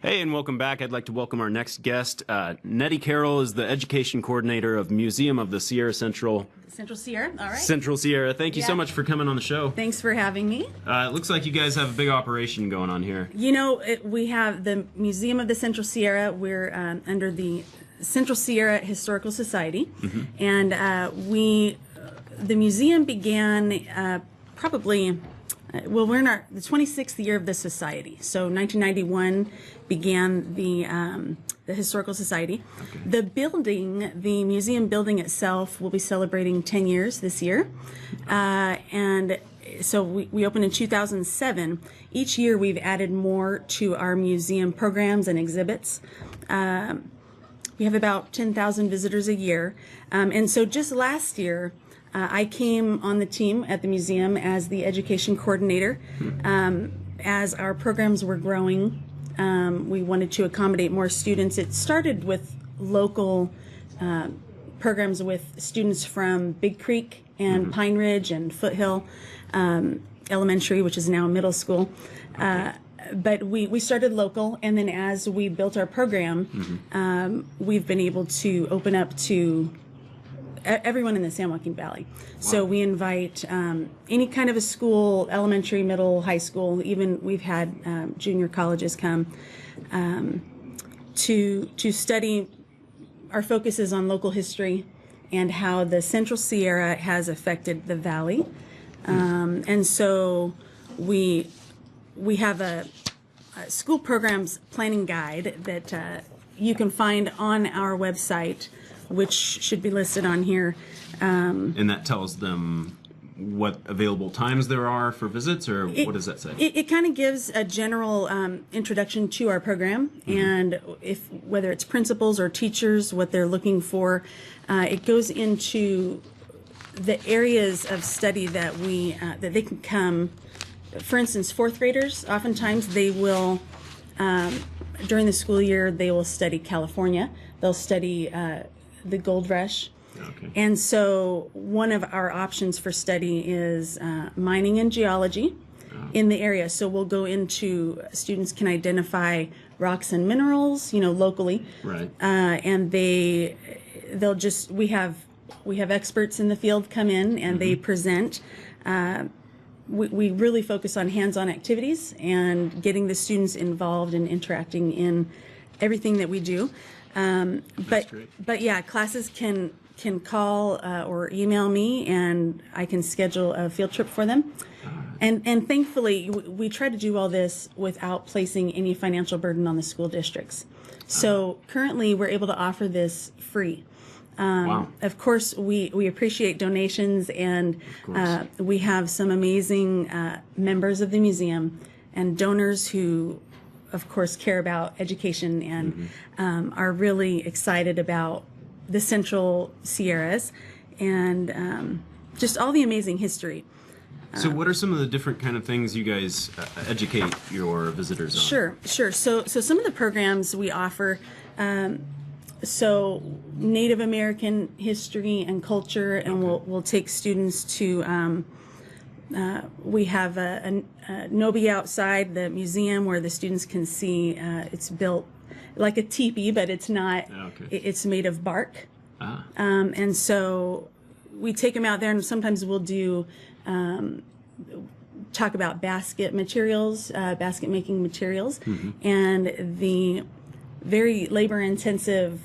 Hey, and welcome back. I'd like to welcome our next guest. Nettie Carroll is the education coordinator of Museum of the Sierra Central. Central Sierra, all right. Central Sierra. Thank you so much for coming on the show. Thanks for having me. It looks like you guys have a big operation going on here. You know, we have the Museum of the Central Sierra. We're under the Central Sierra Historical Society. And the museum began probably, we're in the 26th year of the society. So 1991 began the Historical Society. Okay. The museum building itself will be celebrating 10 years this year. And so we opened in 2007. Each year we've added more to our museum programs and exhibits. We have about 10,000 visitors a year. And so just last year, I came on the team at the museum as the education coordinator. As our programs were growing, we wanted to accommodate more students. It started with local programs with students from Big Creek and Pine Ridge and Foothill Elementary, which is now middle school. But we started local, and then as we built our program, we've been able to open up to everyone in the San Joaquin Valley. Wow. So we invite any kind of a school, elementary, middle, high school, even we've had junior colleges come to study. Our focus is on local history and how the Central Sierra has affected the valley. And so we have a school programs planning guide that you can find on our website, which should be listed on here. And that tells them what available times there are for visits, or what does that say? It kind of gives a general introduction to our program, and whether it's principals or teachers, what they're looking for. It goes into the areas of study that that they can come. For instance, fourth graders, oftentimes they will, during the school year, they will study California. They'll study the gold rush. Okay. And so one of our options for study is mining and geology in the area. So we'll go into, students can identify rocks and minerals, locally. Right. And we have experts in the field come in and they present. We really focus on hands-on activities and getting the students involved and interacting in everything that we do. But yeah, classes can call or email me, and I can schedule a field trip for them. And thankfully, we try to do all this without placing any financial burden on the school districts. So currently, we're able to offer this free. Wow. Of course, we appreciate donations, and we have some amazing members of the museum and donors who, of course, care about education and are really excited about the Central Sierras and just all the amazing history. So what are some of the different kind of things you guys educate your visitors on? Sure. So some of the programs we offer, so Native American history and culture, and we'll take students to, we have a Nobi outside the museum where the students can see, it's built like a teepee, but it's not, it's made of bark. And so we take them out there, and sometimes we'll do, talk about basket materials, basket making materials, and the very labor intensive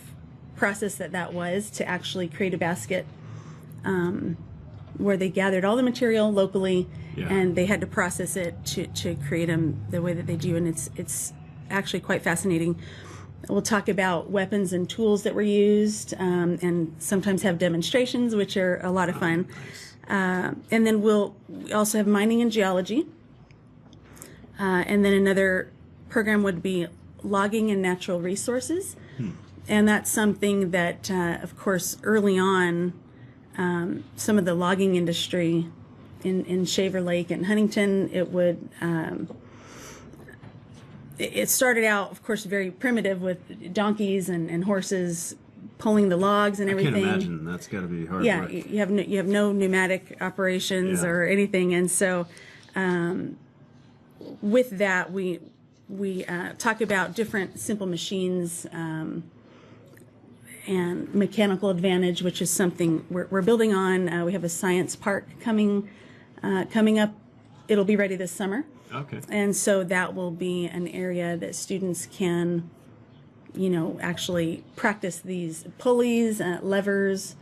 process that was to actually create a basket, where they gathered all the material locally and they had to process it to create them the way that they do, and it's actually quite fascinating. We'll talk about weapons and tools that were used, and sometimes have demonstrations, which are a lot of fun. And then we also have mining and geology. And then another program would be logging and natural resources. And that's something that, of course, early on, some of the logging industry in Shaver Lake and Huntington, it started out, of course, very primitive with donkeys and horses pulling the logs and everything. I can't imagine. That's got to be hard work. You have no pneumatic operations or anything, and so with that we talk about different simple machines and mechanical advantage, which is something we're building on. We have a science park coming up. It'll be ready this summer. Okay. And so that will be an area that students can, actually practice these pulleys, levers,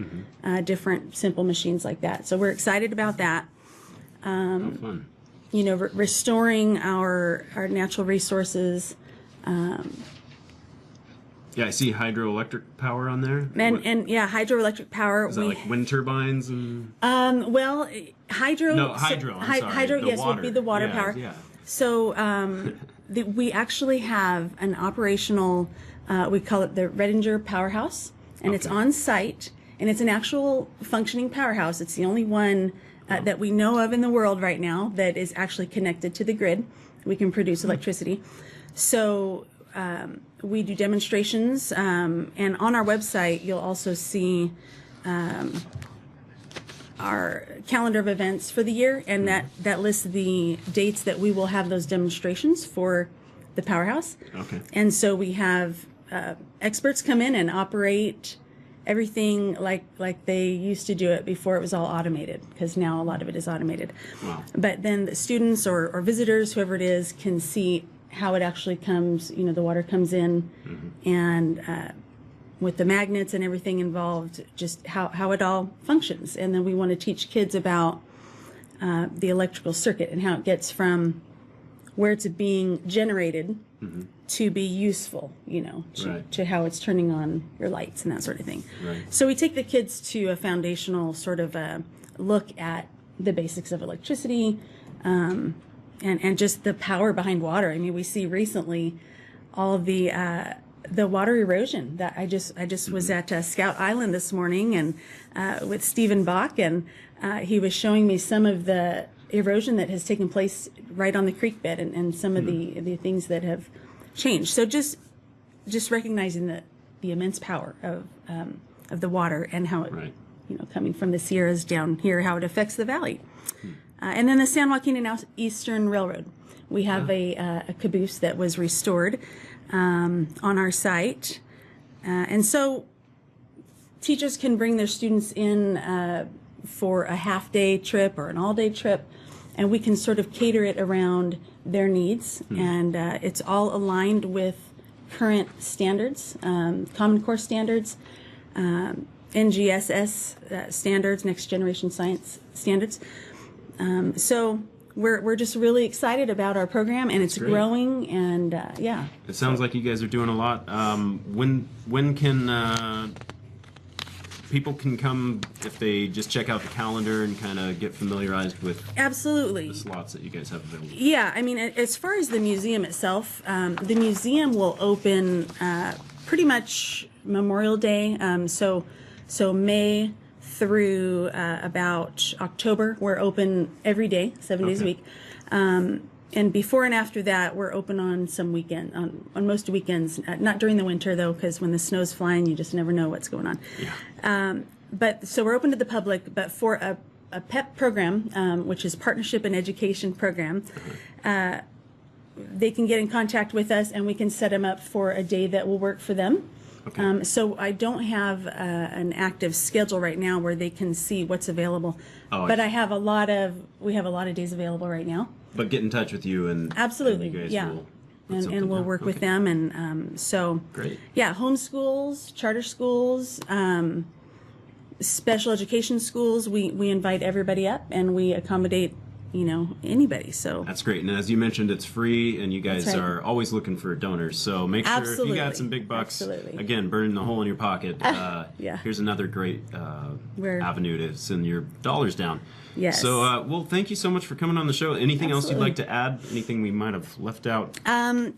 different simple machines like that. So we're excited about that. Fun. Restoring our natural resources. Yeah, I see hydroelectric power on there. And hydroelectric power. Is that like wind turbines and? Well, hydro. No, hydro. I'm sorry. Hydro, the yes, water. would be the water power. Yeah. So we actually have an operational. We call it the Redinger Powerhouse, and it's on site, and it's an actual functioning powerhouse. It's the only one that we know of in the world right now that is actually connected to the grid. We can produce electricity. So we do demonstrations, and on our website you'll also see our calendar of events for the year, and that lists the dates that we will have those demonstrations for the powerhouse. Okay. And so we have experts come in and operate everything like they used to do it before it was all automated, because now a lot of it is automated. Wow. But then the students or visitors, whoever it is, can see how it actually comes, the water comes in, and with the magnets and everything involved, just how it all functions. And then we want to teach kids about the electrical circuit and how it gets from where it's being generated to be useful, to how it's turning on your lights and that sort of thing. Right. So we take the kids to a foundational sort of look at the basics of electricity, and just the power behind water. I mean, we see recently all of the water erosion. That I just was at Scout Island this morning and with Stephen Bach, and he was showing me some of the erosion that has taken place right on the creek bed, and some of the things that have changed. So just recognizing the immense power of the water and how it, coming from the Sierras down here, how it affects the valley. And then the San Joaquin and Eastern Railroad. We have a caboose that was restored on our site. And so teachers can bring their students in for a half-day trip or an all-day trip, and we can sort of cater it around their needs. And it's all aligned with current standards, Common Core standards, NGSS standards, Next Generation Science standards. So we're just really excited about our program, and it's growing, and It sounds like you guys are doing a lot. When can people can come if they just check out the calendar and kind of get familiarized with absolutely the slots that you guys have available? Yeah, I mean, as far as the museum itself, the museum will open pretty much Memorial Day, so May through about October. We're open every day, 7 days a week. And before and after that, we're open on some weekend, on most weekends. Not during the winter, though, because when the snow's flying, you just never know what's going on. Yeah. But so we're open to the public, but for a PEP program, which is Partnership and Education Program, they can get in contact with us, and we can set them up for a day that will work for them. Okay. So I don't have an active schedule right now where they can see what's available, but we have a lot of days available right now. But get in touch with you, and absolutely, and you guys yeah, will and we'll work with them, and so great. Yeah, homeschools, charter schools, special education schools. We invite everybody up, and we accommodate anybody. So that's great. And as you mentioned, it's free, and you guys are always looking for donors. So make sure if you got some big bucks, again, burning the hole in your pocket. Here's another great avenue to send your dollars down. Yes. So, well, thank you so much for coming on the show. Anything else you'd like to add? Anything we might have left out?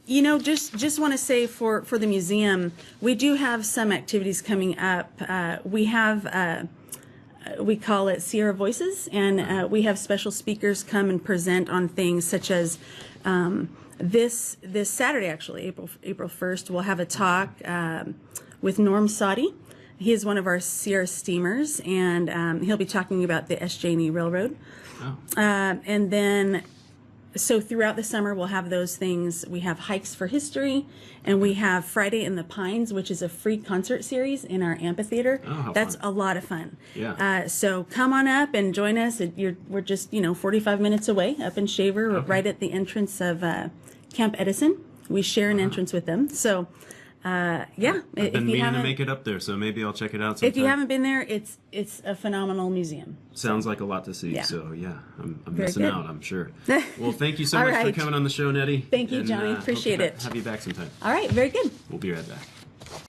Just want to say for the museum, we do have some activities coming up. We have. We call it Sierra Voices, and we have special speakers come and present on things such as this Saturday, actually, April 1st, we'll have a talk with Norm Soddy. He is one of our Sierra steamers, and he'll be talking about the SJ&E Railroad. And then So throughout the summer, we'll have those things. We have Hikes for History, and we have Friday in the Pines, which is a free concert series in our amphitheater. Oh, how That's fun. a lot of fun. Yeah. So come on up and join us. We're just 45 minutes away up in Shaver, right at the entrance of Camp Edison. We share an entrance with them. So. I've been meaning to make it up there, so maybe I'll check it out sometime. If you haven't been there, it's a phenomenal museum. Sounds like a lot to see, so I'm missing good. out, I'm sure. Well, thank you so much for coming on the show, Nettie. Thank you, Johnny. Appreciate it. Have you back sometime. All right, very good. We'll be right back.